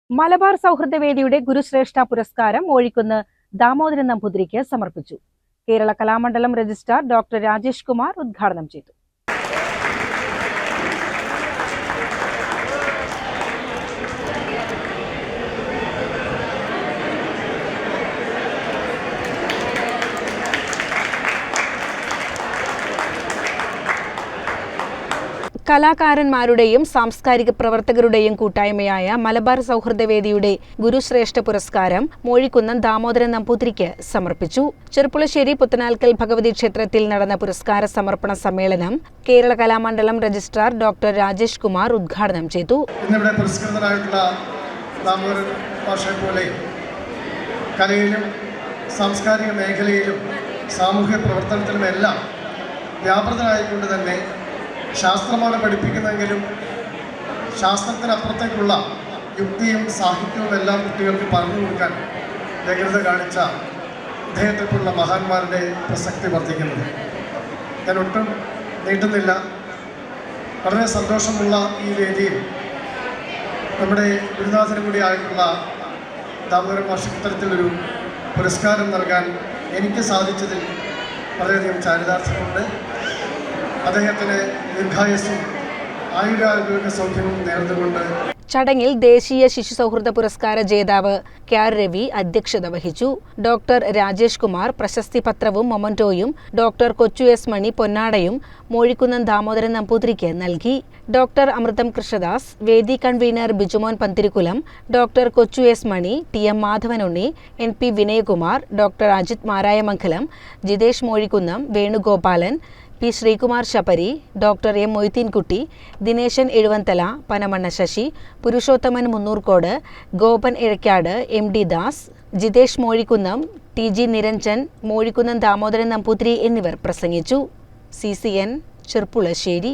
മലബാർ സൗഹൃദവേദിയുടെ ഗുരുശ്രേഷ്ഠ പുരസ്കാരം മോഴിക്കുന്ന് ദാമോദരൻ നമ്പൂതിരിക്ക് സമർപ്പിച്ചു. Kerala Kalamandalam registrar doctor Rajesh Kumar ഉദ്ഘാടനം ചെയ്തു. കലാകാരന്മാരുടെയും സാംസ്കാരിക പ്രവർത്തകരുടെയും കൂട്ടായ്മയായ മലബാർ സൗഹൃദവേദിയുടെ ഗുരുശ്രേഷ്ഠ പുരസ്കാരം മോഴിക്കുന്നം ദാമോദരൻ നമ്പൂതിരിക്ക് സമർപ്പിച്ചു. ചെറുപ്പുളശ്ശേരി പുത്തനാൽക്കൽ ഭഗവതി ക്ഷേത്രത്തിൽ നടന്ന പുരസ്കാര സമർപ്പണ സമ്മേളനം കേരള കലാമണ്ഡലം രജിസ്ട്രാർ ഡോക്ടർ രാജേഷ് കുമാർ ഉദ്ഘാടനം ചെയ്തു. ഇന്നിവിടെ പുരസ്കൃതരായിട്ടുള്ള ദാമോദരൻ മാഷെ പോലെ കലയിലും സാംസ്കാരിക മേഖലയിലും സാമൂഹ്യ പ്രവർത്തനത്തിലുമെല്ലാം വ്യാപൃതനായിക്കൊണ്ട് തന്നെ ശാസ്ത്രമാണ് പഠിപ്പിക്കുന്നതെങ്കിലും ശാസ്ത്രത്തിനപ്പുറത്തേക്കുള്ള യുക്തിയും സാഹിത്യവും എല്ലാം കുട്ടികൾക്ക് പറഞ്ഞു കൊടുക്കാൻ വ്യഗ്രത കാണിച്ച ഇദ്ദേഹത്തെക്കുള്ള മഹാന്മാരുടെ പ്രസക്തി വർദ്ധിക്കുന്നത്. ഞാൻ ഒട്ടും നീട്ടുന്നില്ല. വളരെ സന്തോഷമുള്ള ഈ വേദിയിൽ നമ്മുടെ ഗുരുനാഥനും കൂടി ആയിട്ടുള്ള ദാമോദരൻ മാഷ് ഇത്തരത്തിലൊരു പുരസ്കാരം നൽകാൻ എനിക്ക് സാധിച്ചതിൽ വളരെയധികം ചാരിതാർത്ഥ്യമുണ്ട്. അദ്ദേഹത്തിന് ദീർഘായുസ്സും ആയുരാരോഗ്യ സൗഖ്യവും നേർന്നുകൊണ്ട് ചടങ്ങിൽ ദേശീയ ശിശു സൗഹൃദ പുരസ്കാര ജേതാവ് KR രവി അധ്യക്ഷത വഹിച്ചു. ഡോക്ടർ രാജേഷ് കുമാർ പ്രശസ്തി പത്രവും മൊമന്റോയും, ഡോക്ടർ കൊച്ചു എസ് മണി പൊന്നാടയും മോഴിക്കുന്നം ദാമോദരൻ നമ്പൂതിരിക്ക് നൽകി. ഡോക്ടർ അമൃതം കൃഷ്ണദാസ്, വേദി convener Bijumon Panthirikulam, doctor Kochu S Mani, TM Madhavanunni, NP Vinayakumar, doctor Ajith Marayamangalam, Jithesh Mozhikkunnam, Venugopalan, P Sreekumar Sabari, doctor M Moideenkutty, Dineshan Ezhuvanthala, Panamanna Sasi, Purushothaman Munnurkode, Gopan Izhakkad, MD Das, Jithesh Mozhikkunnam, TG Niranjan, Mozhikkunnam Damodaran Namboothiri എന്നിവർ പ്രസംഗിച്ചു. CCN ചെറുപ്പുളശ്ശേരി.